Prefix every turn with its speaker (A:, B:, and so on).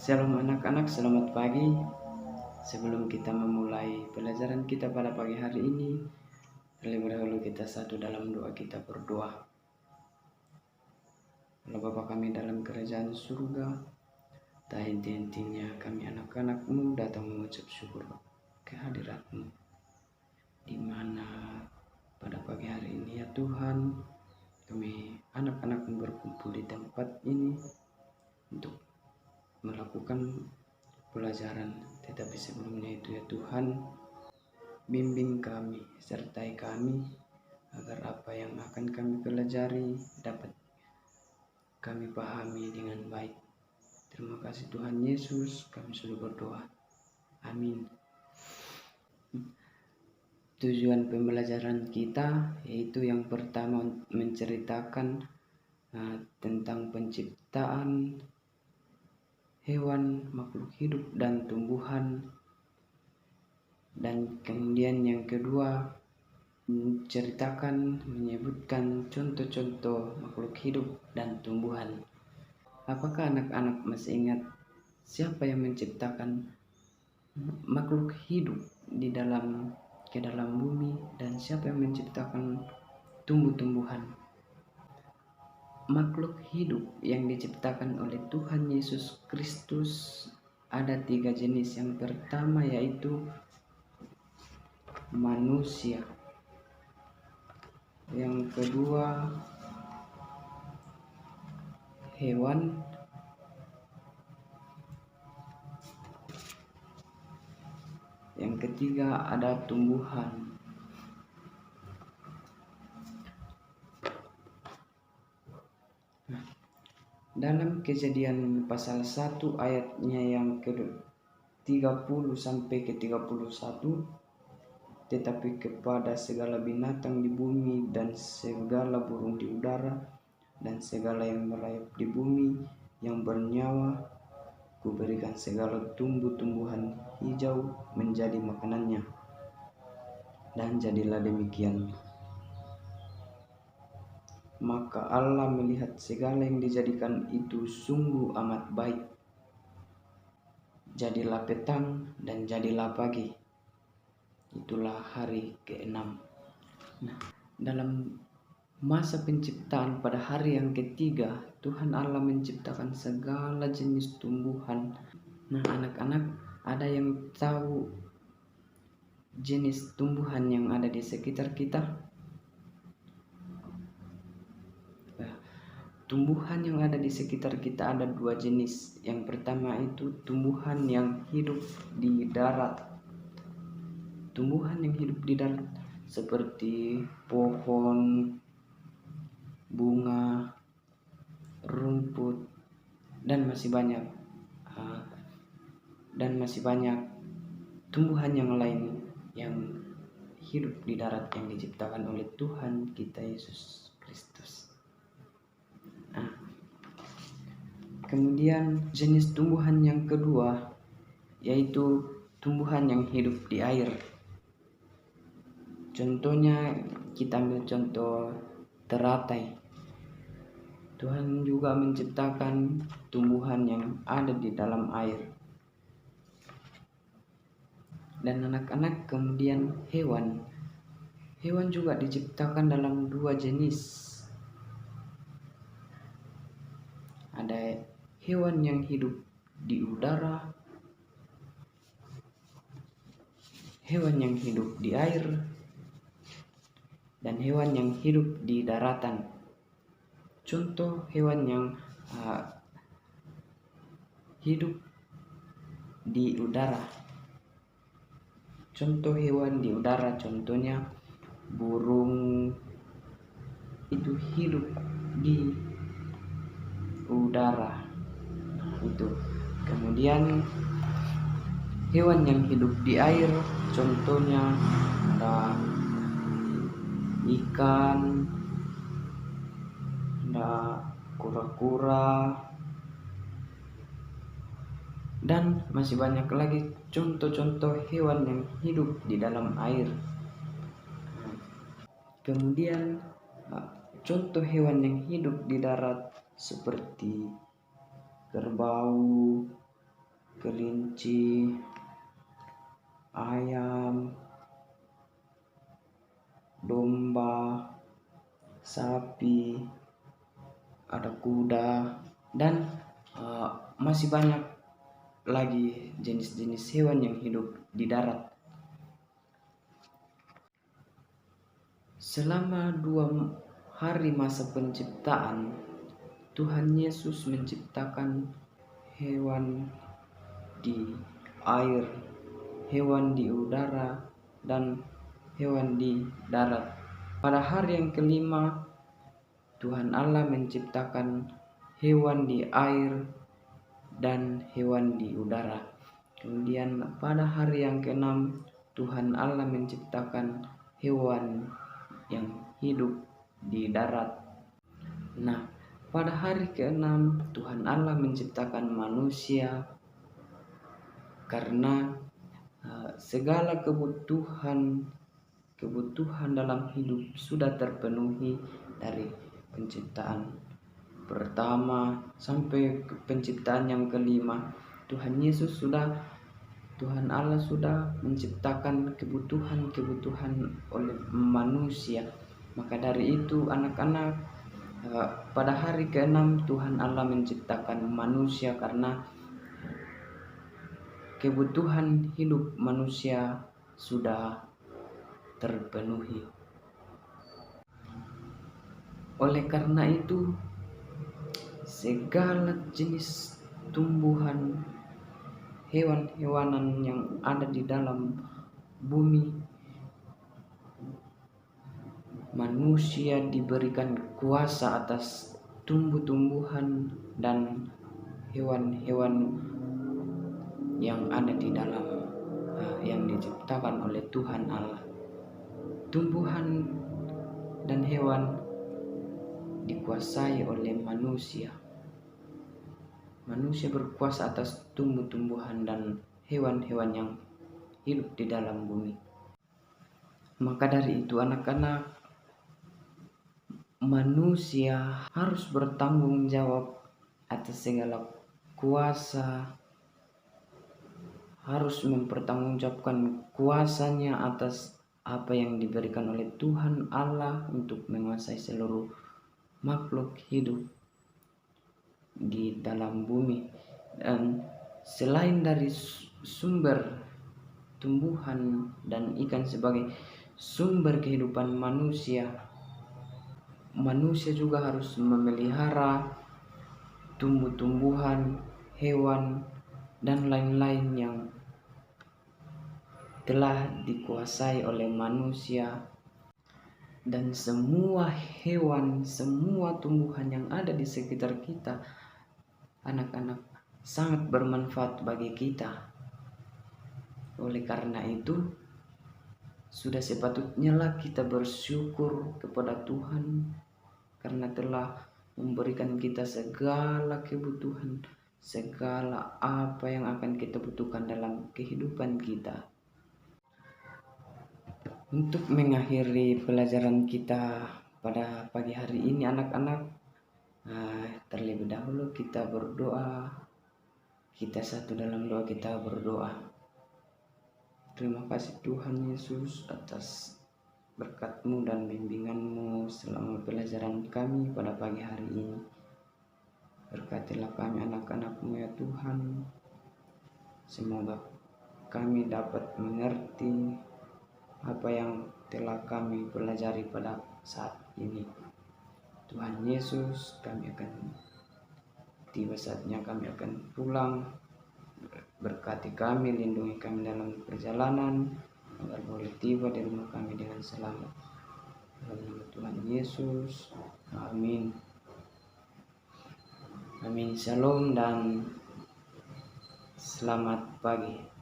A: Shalom anak-anak, selamat pagi. Sebelum kita memulai pelajaran kita pada pagi hari ini, terlebih dahulu kita satu dalam doa, kita berdoa. Allah Bapa kami dalam kerajaan surga, tak henti-hentinya kami anak-anak-Mu datang mengucap syukur kehadirat-Mu, di mana pada pagi hari ini ya Tuhan, kami anak-anak-Mu berkumpul di tempat ini untuk melakukan pelajaran. Tetapi sebelumnya itu ya Tuhan, bimbing kami, sertai kami agar apa yang akan kami pelajari dapat kami pahami dengan baik. Terima kasih Tuhan Yesus, kami sudah berdoa. Amin. Tujuan pembelajaran kita yaitu yang pertama menceritakan tentang penciptaan hewan, makhluk hidup dan tumbuhan. Dan kemudian yang kedua menyebutkan contoh-contoh makhluk hidup dan tumbuhan. Apakah anak-anak masih ingat siapa yang menciptakan makhluk hidup ke dalam bumi dan siapa yang menciptakan tumbuh-tumbuhan? Makhluk hidup yang diciptakan oleh Tuhan Yesus Kristus ada 3 jenis. Yang pertama yaitu manusia, yang kedua hewan, yang ketiga ada tumbuhan. Dalam Kejadian pasal 1 ayatnya yang ke-30 sampai ke-31, tetapi kepada segala binatang di bumi dan segala burung di udara dan segala yang merayap di bumi yang bernyawa, kuberikan segala tumbuh-tumbuhan hijau menjadi makanannya. Dan jadilah demikian. Maka Allah melihat segala yang dijadikan itu sungguh amat baik. Jadilah petang dan jadilah pagi. Itulah hari ke-6. Nah, dalam masa penciptaan pada hari yang ketiga, Tuhan Allah menciptakan segala jenis tumbuhan. Nah, anak-anak, ada yang tahu jenis tumbuhan yang ada di sekitar kita? Tumbuhan yang ada di sekitar kita ada 2 jenis. Yang pertama itu tumbuhan yang hidup di darat. Tumbuhan yang hidup di darat seperti pohon, bunga, rumput, dan masih banyak tumbuhan yang lain yang hidup di darat yang diciptakan oleh Tuhan kita Yesus Kristus. Kemudian jenis tumbuhan yang kedua yaitu tumbuhan yang hidup di air. Contohnya kita ambil contoh teratai. Tuhan juga menciptakan tumbuhan yang ada di dalam air. Dan anak-anak, kemudian hewan. Hewan juga diciptakan dalam 2 jenis. Ada hewan yang hidup di udara, hewan yang hidup di air, dan hewan yang hidup di daratan. Contoh hewan yang hidup di udara. Contoh hewan di udara, contohnya burung itu hidup di udara. Itu. Kemudian hewan yang hidup di air, contohnya ada ikan, ada kura-kura, dan masih banyak lagi contoh-contoh hewan yang hidup di dalam air. Kemudian contoh hewan yang hidup di darat seperti kerbau, kelinci, ayam, domba, sapi, ada kuda, dan masih banyak lagi jenis-jenis hewan yang hidup di darat. Selama 2 hari masa penciptaan, Tuhan Yesus menciptakan hewan di air, hewan di udara, dan hewan di darat. Pada hari yang kelima, Tuhan Allah menciptakan hewan di air dan hewan di udara. Kemudian pada hari yang keenam, Tuhan Allah menciptakan hewan yang hidup di darat. Nah, pada hari keenam Tuhan Allah menciptakan manusia karena segala kebutuhan dalam hidup sudah terpenuhi dari penciptaan pertama sampai ke penciptaan yang kelima. Tuhan Allah sudah menciptakan kebutuhan oleh manusia. Maka dari itu anak-anak, pada hari ke-6 Tuhan Allah menciptakan manusia karena kebutuhan hidup manusia sudah terpenuhi. Oleh karena itu, segala jenis tumbuhan, hewan-hewanan yang ada di dalam bumi, manusia diberikan kuasa atas tumbuh-tumbuhan dan hewan-hewan yang ada di dalam yang diciptakan oleh Tuhan Allah. Tumbuhan dan hewan dikuasai oleh manusia. Manusia berkuasa atas tumbuh-tumbuhan dan hewan-hewan yang hidup di dalam bumi. Maka dari itu anak-anak, manusia harus bertanggung jawab atas segala kuasa, harus mempertanggungjawabkan kuasanya atas apa yang diberikan oleh Tuhan Allah untuk menguasai seluruh makhluk hidup di dalam bumi. Dan selain dari sumber tumbuhan dan ikan sebagai sumber kehidupan manusia juga harus memelihara tumbuh-tumbuhan, hewan, dan lain-lain yang telah dikuasai oleh manusia. Dan semua hewan, semua tumbuhan yang ada di sekitar kita, anak-anak, sangat bermanfaat bagi kita. Oleh karena itu, sudah sepatutnya lah kita bersyukur kepada Tuhan karena telah memberikan kita segala kebutuhan, segala apa yang akan kita butuhkan dalam kehidupan kita. Untuk mengakhiri pelajaran kita pada pagi hari ini anak-anak, terlebih dahulu kita berdoa. Kita satu dalam doa, kita berdoa. Terima kasih Tuhan Yesus atas berkat-Mu dan bimbingan-Mu selama pelajaran kami pada pagi hari ini. Berkatilah kami anak-anak-Mu ya Tuhan. Semoga kami dapat mengerti apa yang telah kami pelajari pada saat ini. Tuhan Yesus, kami akan tiba saatnya kami akan pulang. Berkati kami, lindungi kami dalam perjalanan agar boleh tiba di rumah kami dengan selamat. Dalam nama Tuhan Yesus, amin. Amin. Shalom dan selamat pagi.